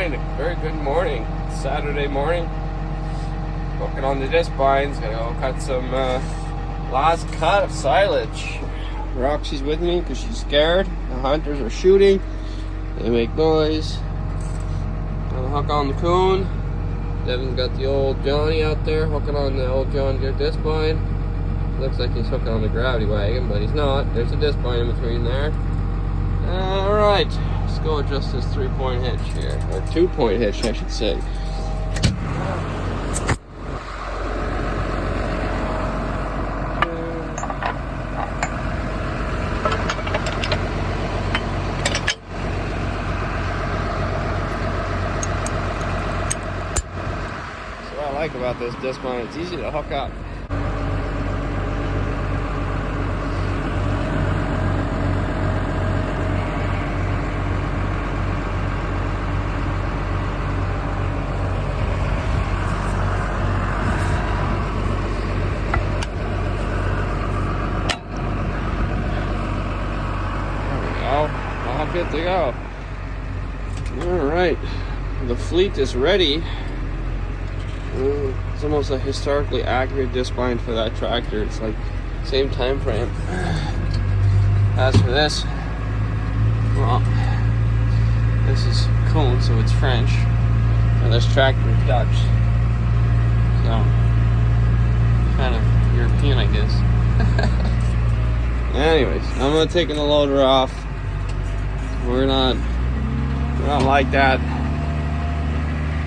mind. Very good morning. Saturday morning. Working on the disc binds. Gonna go cut some last cut of silage. Roxy's with me because she's scared. The hunters are shooting. They make noise. Gonna hook on the coon. Devin's got the old Johnny out there hooking on the old John Deere disc bind. Looks like he's hooking on the gravity wagon, but he's not. There's a disc bind in between there. Alright, let's go adjust this 3-point hitch here. Or 2-point hitch, I should say. So what I like about this disc bind, it's easy to hook up. All good to go. Alright, the fleet is ready. It's almost a historically accurate disc bind for that tractor. It's like same time frame. As for this, well, this is cone, so it's French, and this tractor is Dutch, so kind of European, I guess. Anyways, I'm gonna take the loader off. We're not like that.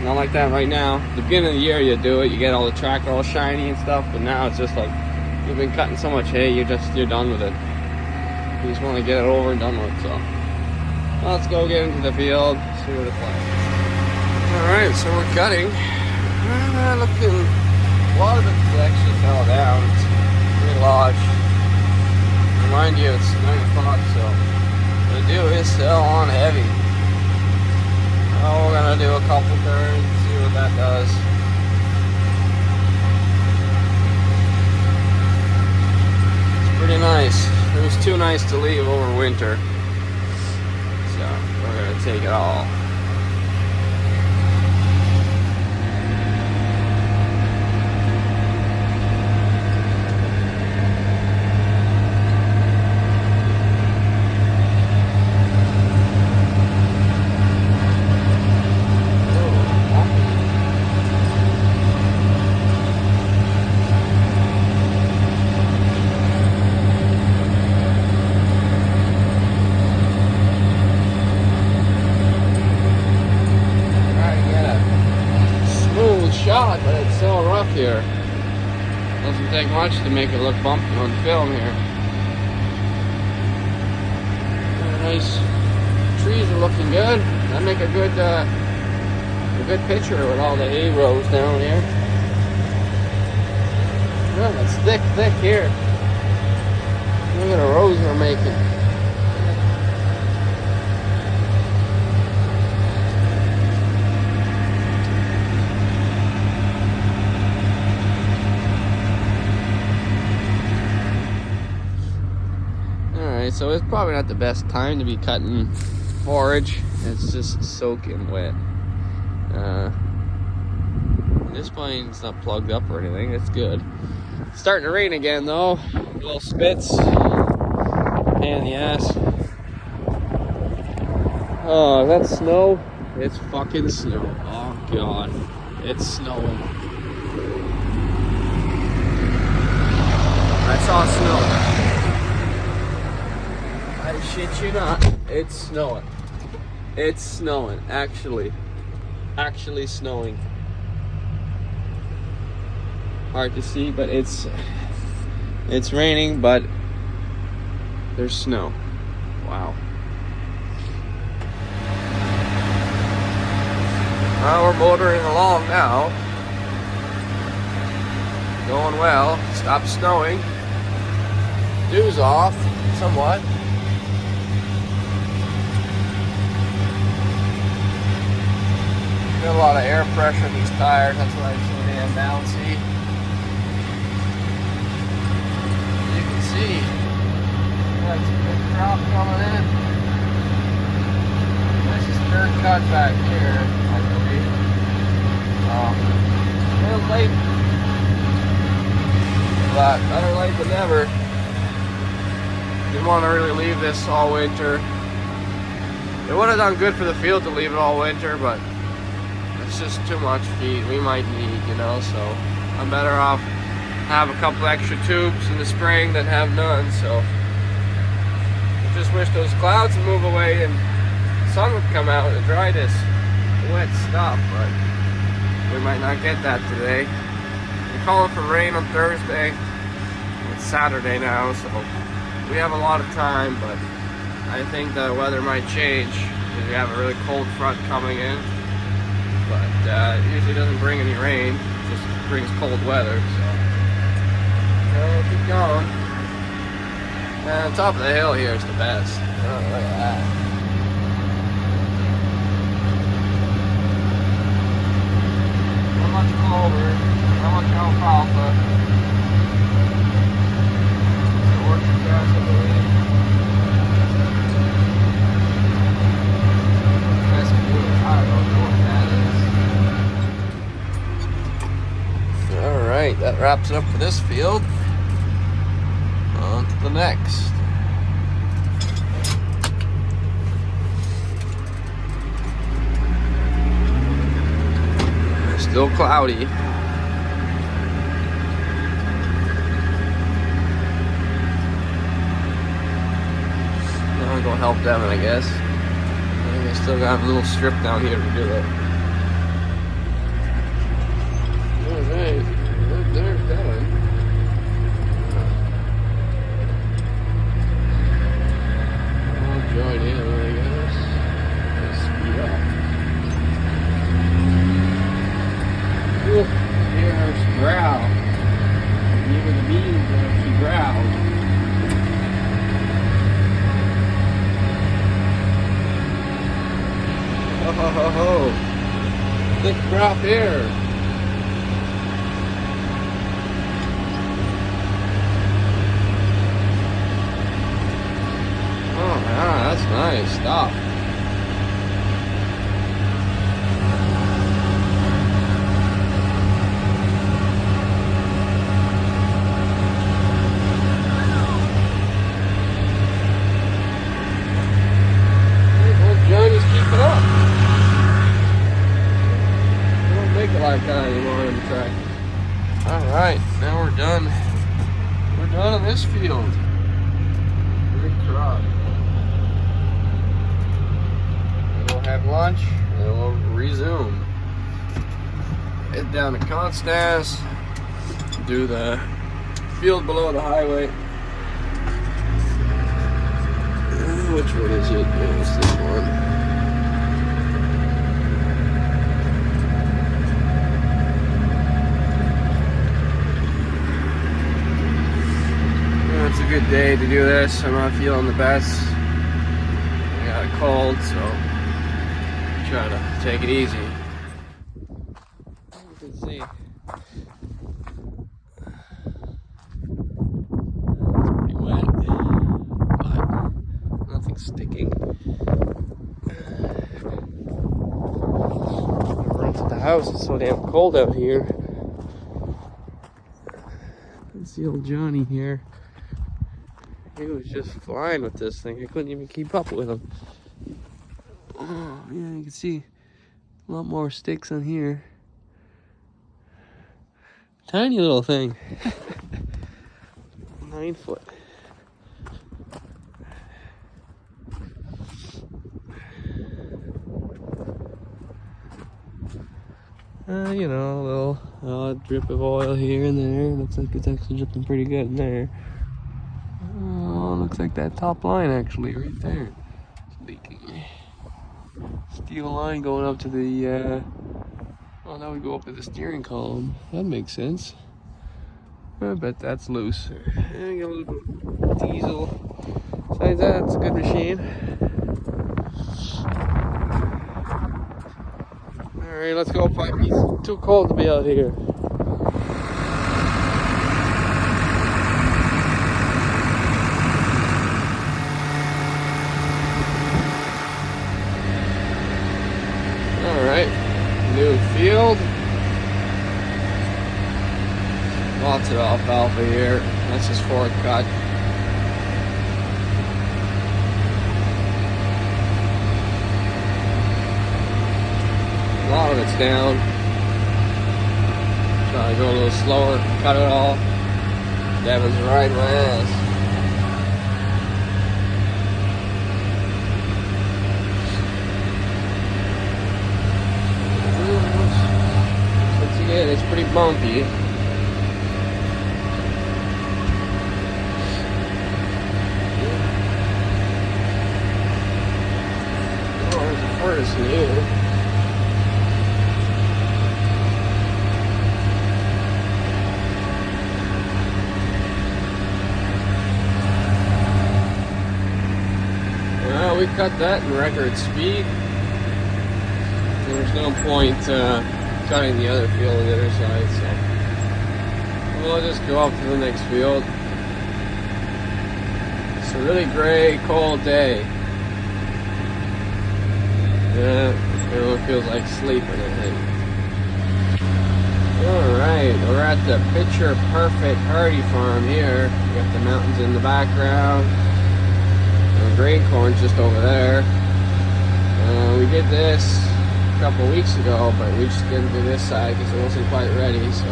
Not like that right now. The beginning of the year you do it, you get all the tractor all shiny and stuff, but now it's just like you've been cutting so much hay, you're done with it. You just want to get it over and done with. So let's go get into the field, see what it's like. Alright, so we're cutting. Looking, a lot of it actually fell down. It's pretty large. Remind you, it's 9 o'clock, so what to do is sell on heavy. We're gonna do a couple turns, see what that does. It's pretty nice. It was too nice to leave over winter, so we're gonna take it all. Shot, but it's so rough here. Doesn't take much to make it look bumpy on film here. Nice trees are looking good. That make a good picture with all the hay rows down here. Yeah, it's thick here. Look at the rows we're making. So it's probably not the best time to be cutting forage. It's just soaking wet. This bind's not plugged up or anything. It's good. It's starting to rain again though. Little spits. Pain in the ass. Oh, is that snow? It's fucking snow. Oh god. It's snowing. I saw snow. I shit you not. It's snowing. It's snowing. Actually snowing. Hard to see, but it's raining, but there's snow. Wow. Well, we're motoring along now. Going well. Stopped snowing. Dew's off somewhat. Got a lot of air pressure in these tires, that's why it's so damn bouncy. You can see, got some good crop coming in. This is dirt cut back here. Feels late, but better late than never. Didn't want to really leave this all winter. It would have done good for the field to leave it all winter, but it's just too much feed we might need, you know, so I'm better off have a couple extra tubes in the spring than have none. So I just wish those clouds would move away and the sun would come out and dry this wet stuff, but we might not get that today. We're calling for rain on Thursday. It's Saturday now, so we have a lot of time, but I think the weather might change because we have a really cold front coming in. But it usually doesn't bring any rain, it just brings cold weather, so we'll keep going. And the top of the hill here is the best. Oh, look at that. How much clover, how much alfalfa. The orchard grass, I believe. That's good. I don't know what that is. Alright, that wraps it up for this field. On to the next. Still cloudy. Now I'm gonna help Devin, I guess. I still got a little strip down here to do it. Alright, there's Devin. I'll join in, I guess. Let's speed up. Ooh, here's growl. Even the bees she growled. Ho ho ho ho. Thick crop here. Oh yeah, that's nice stuff. Johnny's keeping up. We don't make it like that anymore in the track. Alright, now we're done. We're done on this field. Big crop. We'll have lunch and then we'll resume. Head down to Constance. Do the field below the highway. Which one is it? Yeah, it's this one. Well, it's a good day to do this. I'm not feeling the best. I got a cold, so I'm trying to take it easy. You can see. Sticking. Run to the house. It's so damn cold out here. Let's see old Johnny here. He was just flying with this thing. I couldn't even keep up with him. Oh yeah, you can see a lot more sticks on here. Tiny little thing. 9 foot. You know, a little drip of oil here and there. Looks like it's actually dripping pretty good in there. Oh, looks like that top line actually right there. It's leaking. Steel line going up to the, oh, now we go up to the steering column. That makes sense. I bet that's loose. And got a little diesel. Besides that, it's a good machine. Alright, let's go find me. It's too cold to be out here. Alright, new field. Lots of alfalfa here. That's his fourth cut. A lot of it's down. Trying to go a little slower, cut it all. Devin's right my ass. Once again, it's pretty bumpy. Oh, there's a furnace here. We cut that in record speed. There's no point cutting the other field on the other side, so we'll just go up to the next field. It's a really gray, cold day. Yeah, everyone feels like sleeping, I think. Alright, we're at the picture perfect hardy farm here. We got the mountains in the background. Grain corn's just over there. We did this a couple weeks ago, but we just didn't do this side because it wasn't quite ready. So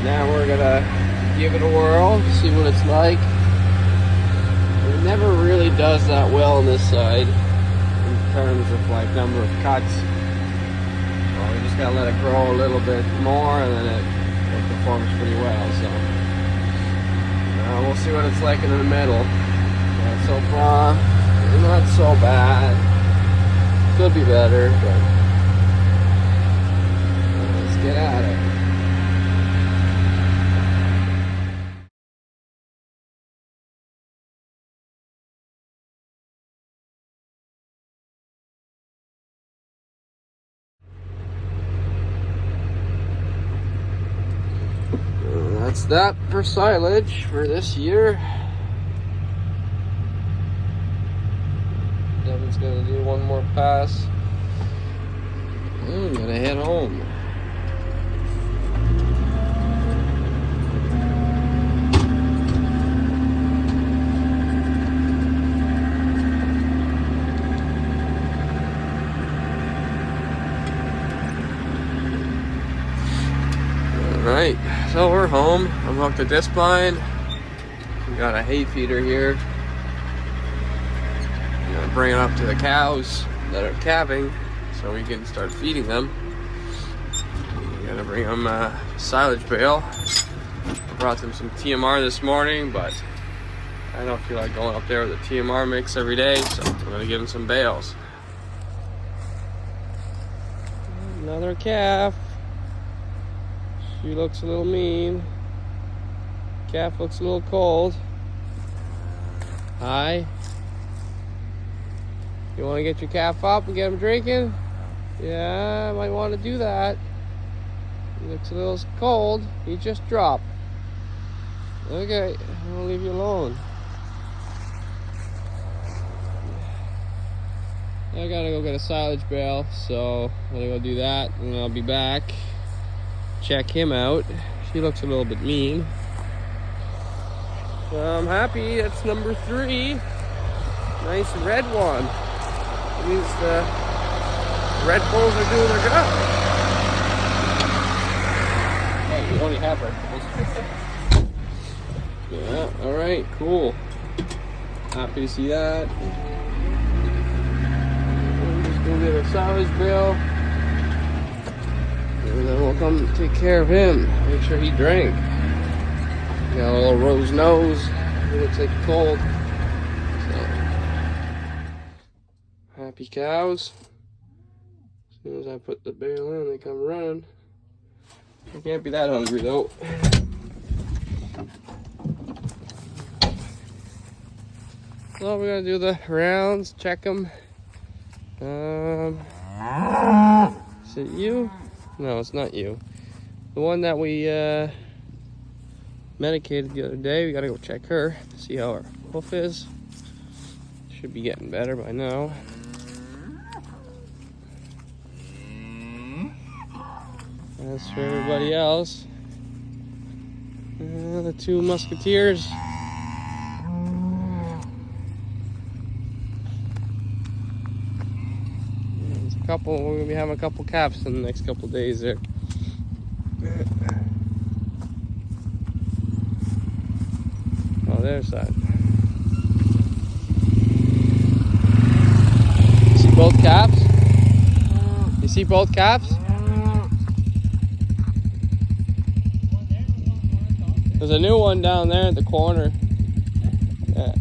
now we're gonna give it a whirl, see what it's like. It never really does that well on this side in terms of like number of cuts. Well, we just gotta let it grow a little bit more, and then it performs pretty well. So we'll see what it's like in the middle. So far, not so bad. Could be better, but let's get at it. That's that for silage for this year. Devin's gonna do one more pass. I'm gonna head home. Alright, so we're home. I'm hooked to this blind. We got a hay feeder here. Bring it up to the cows that are calving so we can start feeding them. We gotta bring them a silage bale. I brought them some TMR this morning, but I don't feel like going up there with a TMR mix every day, so I'm gonna give them some bales. Another calf. She looks a little mean. Calf looks a little cold. Hi. You want to get your calf up and get him drinking? Yeah, I might want to do that. He looks a little cold. He just dropped. Okay, I'll leave you alone. I gotta go get a silage bale, so I'm gonna go do that, and I'll be back. Check him out. She looks a little bit mean. So I'm happy. That's number 3. Nice red one. Means the Red Bulls are doing their job. Oh, we only have Red Bulls. Yeah, alright, cool. Happy to see that. We'll just go get a silage bale. And then we'll come take care of him. Make sure he drank. Got a little rose nose. He looks like cold. Happy cows. As soon as I put the bale in, they come running. I can't be that hungry though. So we're gonna do the rounds, check them. Is it you? No, it's not you. The one that we medicated the other day, we gotta go check her, see how her hoof is. Should be getting better by now. As for everybody else, the two musketeers. There's a couple, we're gonna be having a couple calves in the next couple of days there. Oh, there's that. You see both calves? You see both calves? There's a new one down there at the corner. Yeah.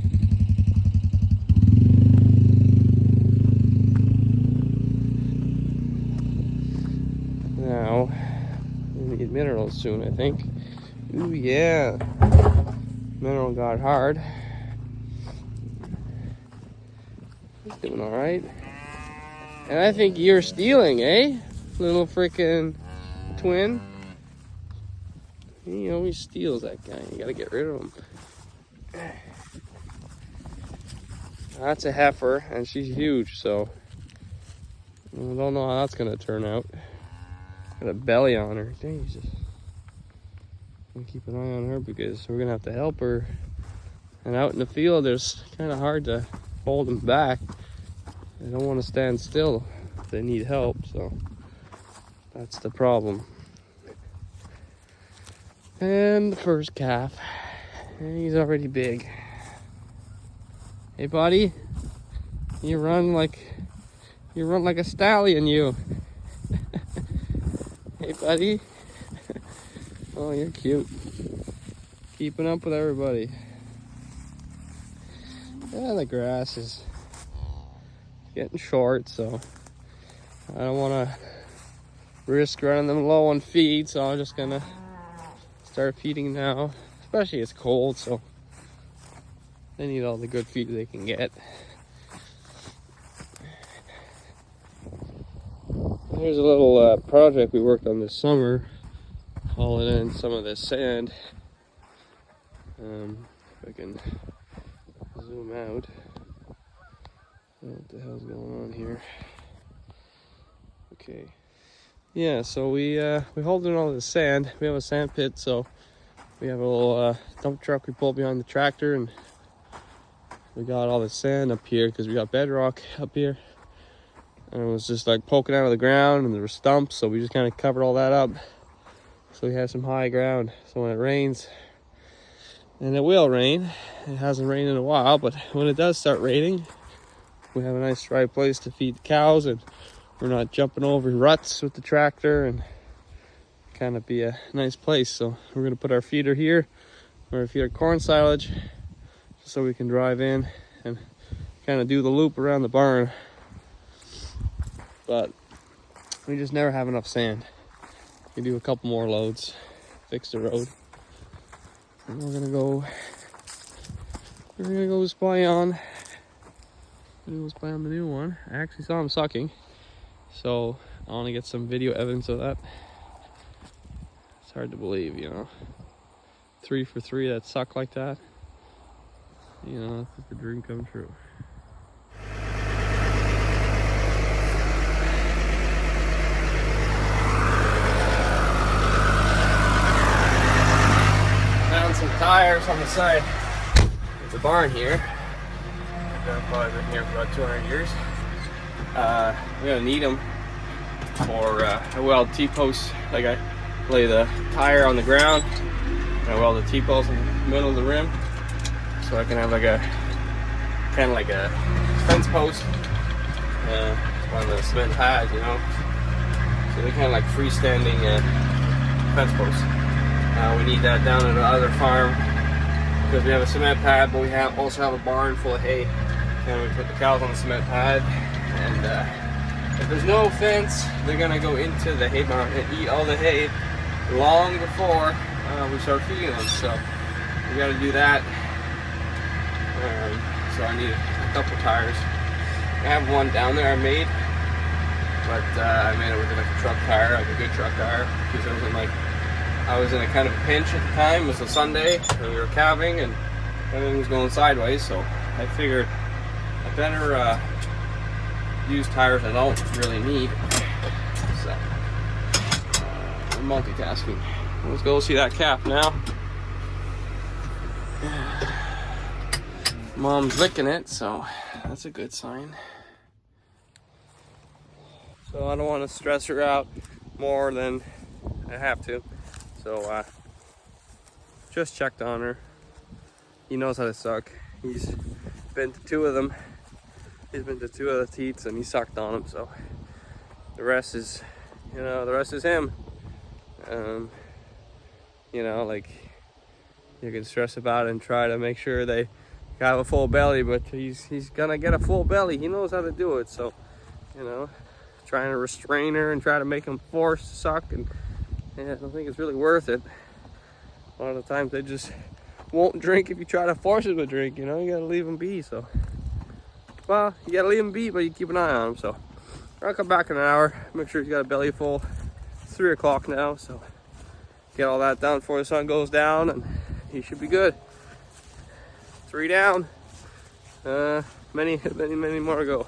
Now, we need minerals soon, I think. Ooh, yeah. Mineral got hard. He's doing all right. And I think you're stealing, eh? Little freaking twin. He always steals, that guy. You gotta get rid of him. That's a heifer, and she's huge, so I don't know how that's gonna turn out. Got a belly on her. Jesus. I'm gonna keep an eye on her because we're gonna have to help her. And out in the field, it's kind of hard to hold them back. They don't want to stand still. They need help, so that's the problem. And the first calf, and he's already big. Hey, buddy, you run like a stallion, you. Hey, buddy. Oh, you're cute. Keeping up with everybody. Yeah, the grass is getting short, so I don't want to risk running them low on feed, so I'm just gonna start feeding now. Especially it's cold, so they need all the good feed they can get. Here's a little project we worked on this summer, hauling in some of this sand. If I can zoom out. What the hell's going on here? Okay. Yeah, so we hauled in all this sand. We have a sand pit, so we have a little dump truck we pull behind the tractor, and we got all the sand up here because we got bedrock up here. And it was just like poking out of the ground, and there were stumps, so we just kind of covered all that up. So we have some high ground, so when it rains, and it will rain, it hasn't rained in a while, but when it does start raining, we have a nice dry place to feed the cows, and we're not jumping over ruts with the tractor, and kind of be a nice place. So we're going to put our feeder here, we're going to feed our corn silage, so we can drive in and kind of do the loop around the barn. But we just never have enough sand. We do a couple more loads, fix the road, and we're gonna go spy on the new one. I actually saw him sucking, so I want to get some video evidence of that. It's hard to believe, you know, 3 for 3 that suck like that. You know, it's a dream come true. Some tires on the side of the barn here. Grandpa's been here for about 200 years. We're gonna need them for I weld T-posts. Like I lay the tire on the ground, and I weld the T-posts in the middle of the rim, so I can have like a kind of like a fence post on the cement pad, you know. So they're kind of like freestanding fence posts. We need that down at the other farm because we have a cement pad, but we also have a barn full of hay, and we put the cows on the cement pad. And if there's no fence, they're gonna go into the hay barn and eat all the hay long before we start feeding them. So we got to do that. So I need a couple tires. I have one down there I made, but I made it with like a truck tire, like a good truck tire, because I was in a kind of a pinch at the time. It was a Sunday, and we were calving, and everything was going sideways, so I figured I better use tires I don't really need. So, I'm multitasking. Let's go see that calf now. Mom's licking it, so that's a good sign. So I don't want to stress her out more than I have to. So just checked on her. He knows how to suck. He's been to 2 of them. He's been to 2 of the teats and he sucked on them. So the rest is, the rest is him. Like you can stress about it and try to make sure they have a full belly, but he's gonna get a full belly. He knows how to do it. So, trying to restrain her and try to make him force to suck, and I don't think it's really worth it. A lot of the times they just won't drink if you try to force them to drink. You gotta leave them be. So, well, you gotta leave them be, but you keep an eye on them. So, I'll come back in an hour. Make sure he's got a belly full. It's 3 o'clock now, so get all that done before the sun goes down, and he should be good. 3 down. Many more to go.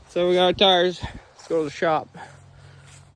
So we got our tires. Let's go to the shop.